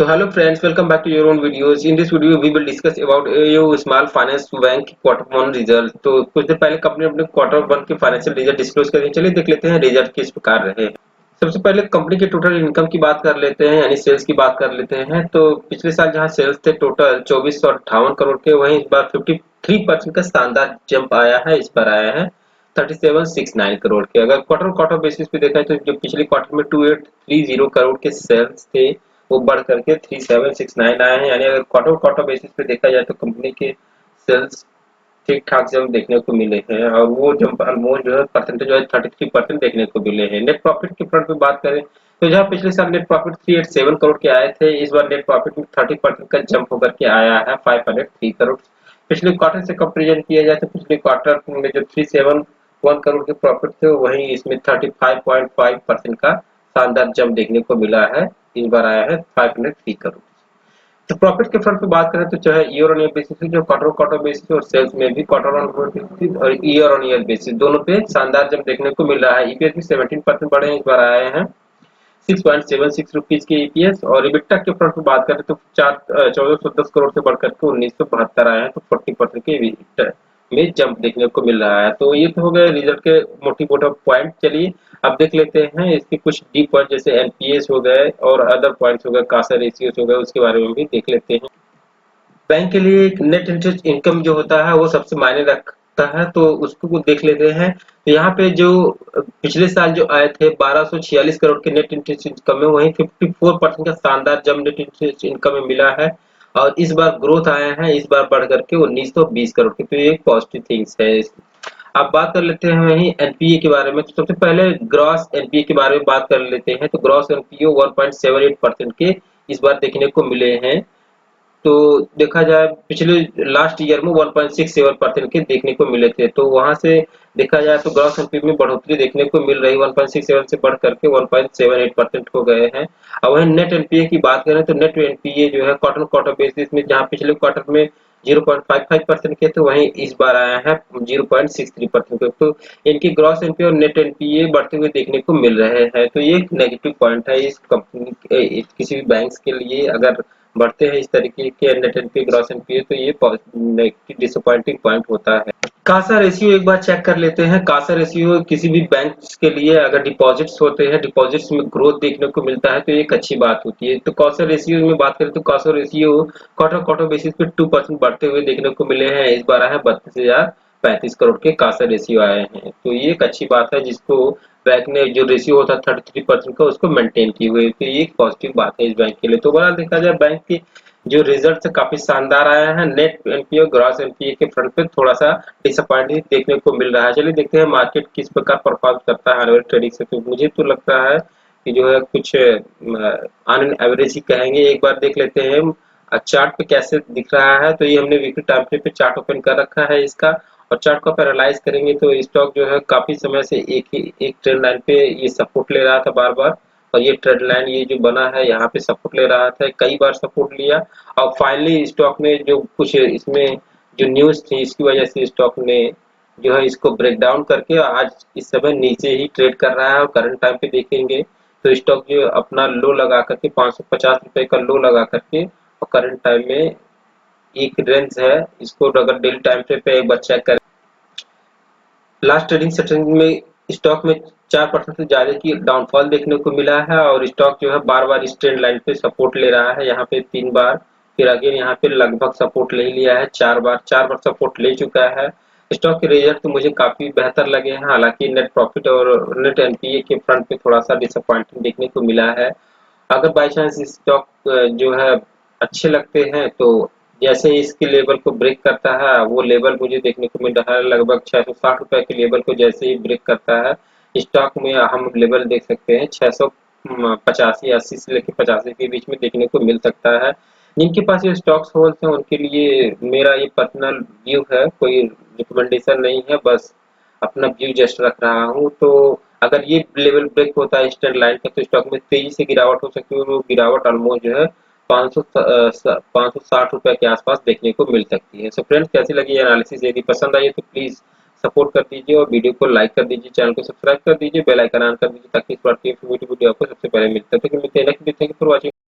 So hello friends, welcome back to your own videos. In this video, we will discuss about AU Small Finance Bank quarter one result. तो कुछ देर पहले company अपने quarter one के financial result disclose कर दिए। चलिए देख लेते हैं रिजल्ट किस प्रकार रहे। सबसे पहले कंपनी के टोटल इनकम की बात कर लेते हैं, यानी सेल्स की बात कर लेते हैं। तो पिछले साल जहां सेल्स थे टोटल 2458 करोड़ के, वहीं इस बार 53% का शानदार जंप आया है। इस बार आया है 3769 करोड़ के। अगर क्वार्टर क्वार्टर बेसिस पे देखा तो जो पिछले क्वार्टर में 2830 करोड़ के सेल्स थे, वो बढ़ करके 3769 आए हैं। यानी अगर क्वार्टर क्वार्टर बेसिस पे देखा जाए तो कंपनी के सेल्स ठीक ठाक जंप देखने को मिले हैं, और वो जंप ऑलमोस्ट जो है परसेंटेज जो है 33% देखने को मिले हैं। नेट प्रॉफिट के फ्रंट पे बात करें तो जहाँ पिछले साल नेट प्रॉफिट 387 करोड़ के आए थे, इस बार नेट प्रॉफिट में 30% का जंप होकर के आया है 503 करोड़। पिछले क्वार्टर से कंपेरिजन किया जाए तो पिछले क्वार्टर में जो 371 करोड़ के प्रॉफिट थे, वहीं इसमें 35.5% का शानदार जंप देखने को मिला है। इस बार आया है 503 करोड़। तो प्रॉफिट के फ्रंट पे बात करें तो चाहे ईयर ऑन ईयर बेसिस पे, जो क्वार्टर क्वार्टर बेसिस और सेल्स में भी क्वार्टर ऑन क्वार्टर बेसिस और ईयर ऑन ईयर बेसिस दोनों पे शानदार जंप देखने को मिल रहा है। ईपीएस भी 17% बढ़े, इस बार आए हैं 6.76 रुपीज के ईपीएस। और इबिटा के फ्रंट पे बात करें तो 1410 करोड़ से बढ़कर के 1972 आए हैं, तो 40% के इबिटा में जंप देखने को मिल रहा है। तो ये तो हो गए रिजल्ट के मोटी मोटा पॉइंट। चलिए अब देख लेते हैं इसके कुछ डी पॉइंट, जैसे एनपीएस हो गए और अदर पॉइंट्स हो गए, कासा रेशियोस हो गए, उसके बारे में भी देख लेते हैं। बैंक के लिए एक नेट इंटरेस्ट इनकम जो होता है वो सबसे मायने रखता है, तो उसको देख लेते हैं। तो यहाँ पे जो पिछले साल जो आए थे 1246 करोड़ के नेट इंटरेस्ट इनकम में, वहीं 54% का शानदार जंप नेट इंटरेस्ट इनकम में मिला है। और इस बार ग्रोथ आया है, इस बार बढ़ करके 1920 करोड़ के, तो ये एक पॉजिटिव थिंग्स है। अब बात कर लेते हैं वहीं एनपीए के बारे में। तो सबसे पहले ग्रॉस एनपीए के बारे में बात कर लेते हैं। तो ग्रॉस एनपीए 1.78% के इस बार देखने को मिले हैं। तो देखा जाए पिछले लास्ट ईयर में 1.67% के देखने को मिले थे, तो वहां से देखा जाए तो ग्रॉस एनपीए में बढ़ोतरी देखने को मिल रही, 1.67 से बढ़ करके 1.78% हो गए हैं। अब वहीं नेट एनपीए की बात करें तो नेट एनपीए जो है क्वार्टर क्वार्टर बेसिस में, जहां पिछले क्वार्टर में 0.55% के, तो वहीं इस बार आया है 0.63% के। तो इनकी ग्रॉस एनपीए और नेट एनपीए बढ़ते हुए देखने को मिल रहे हैं, तो ये एक नेगेटिव पॉइंट है इस कंपनी किसी भी बैंक्स के लिए। अगर बढ़ते हैं इस तरीके के नेट एनपीए ग्रॉस एनपीए, तो ये डिसअपॉइंटिंग पॉइंट होता है। कासा रेशियो एक बार चेक कर लेते हैं। कासा रेशियो किसी भी बैंक के लिए, अगर डिपॉजिट्स होते हैं, डिपॉजिट्स में ग्रोथ देखने को मिलता है, तो एक अच्छी बात होती है। तो कासा रेशियो में बात करें तो Kasa ratio quarter quarter basis पे 2% बढ़ते हुए देखने को मिले हैं। इस बार है 32,035 करोड़ के कासा रेशियो आए हैं, तो ये एक अच्छी बात है, जिसको बैंक ने जो रेशियो होता है 33% का, उसको मेंटेन किए हुए, तो ये एक पॉजिटिव बात है इस बैंक के लिए। तो ओवरऑल देखा जाए बैंक की जो रिजल्ट काफी शानदार आया है। नेट एनपीए और ग्रॉस एनपीए के फ्रंट पे थोड़ा सा डिसअपॉइंटिंग देखने को मिल रहा है। चलिए देखते हैं मार्केट किस प्रकार परफॉर्म करता है आने वाली ट्रेडिंग से। तो मुझे तो लगता है कि जो है कुछ ऑन एन एवरेज ही कहेंगे। एक बार देख लेते हैं चार्ट पे कैसे दिख रहा है। तो ये हमने वीकली टाइम फ्रेम पे चार्ट ओपन कर रखा है इसका, और चार्ट को पैरालाइज करेंगे तो स्टॉक जो है काफी समय से एक ट्रेंड लाइन पे ये सपोर्ट ले रहा था बार बार, और ये ट्रेंड लाइन ये जो बना है यहाँ पे सपोर्ट ले रहा था, कई बार सपोर्ट लिया, और फाइनली स्टॉक ने जो कुछ इसमें जो न्यूज थी इसकी वजह से स्टॉक ने जो है इसको ब्रेक डाउन करके आज इस समय नीचे ही ट्रेड कर रहा है। और करंट टाइम पे देखेंगे तो स्टॉक जो अपना लो लगा करके 550 रुपए का लो लगा करके, और करंट टाइम में एक रेंज है, इसको अगर डेली टाइम फ्रेम पे एक बार चेक करें, लास्ट ट्रेडिंग सेशन में स्टॉक में 4% से ज्यादा की डाउनफॉल देखने को मिला है। और स्टॉक जो है बार बार इस ट्रेंड लाइन पे सपोर्ट ले रहा है, यहाँ पे 3 बार, फिर अगेन यहाँ पे लगभग सपोर्ट ले लिया है, 4 बार सपोर्ट ले चुका है। स्टॉक के रिजल्ट तो मुझे काफी बेहतर लगे हैं, हालांकि नेट प्रॉफिट और नेट एनपीए के फ्रंट पे थोड़ा सा डिसअपॉइंटिंग देखने को मिला है। अगर बाई चांस स्टॉक जो है अच्छे लगते हैं, तो जैसे ही इसके लेवल को ब्रेक करता है, वो लेवल मुझे देखने को मिल रहा है लगभग 660 रुपए के लेवल को जैसे ही ब्रेक करता है, स्टॉक में हम लेवल देख सकते हैं 685 80 से लेकर 85 के बीच में देखने को मिल सकता है। जिनके पास ये स्टॉक्स होल्ड हैं उनके लिए मेरा ये पर्सनल व्यू है, कोई रिकमेंडेशन नहीं है, बस अपना व्यू जस्ट रख रहा हूँ। तो अगर ये लेवल ब्रेक होता है स्टैंड लाइन का, तो स्टॉक में तेजी से गिरावट हो सकती है। वो गिरावट ऑलमोस्ट जो है 560 रुपए के आसपास देखने को मिल सकती है। सो फ्रेंड्स, कैसी लगी ये एनालिसिस? यदि पसंद आई तो प्लीज सपोर्ट कर दीजिए, और वीडियो को लाइक कर दीजिए, चैनल को सब्सक्राइब कर दीजिए, बेल आइकन ऑन कर दीजिए, ताकि इस बार की वीडियो आपको सबसे पहले मिलता है। तो मिलते हैं next video. Thank you for watching.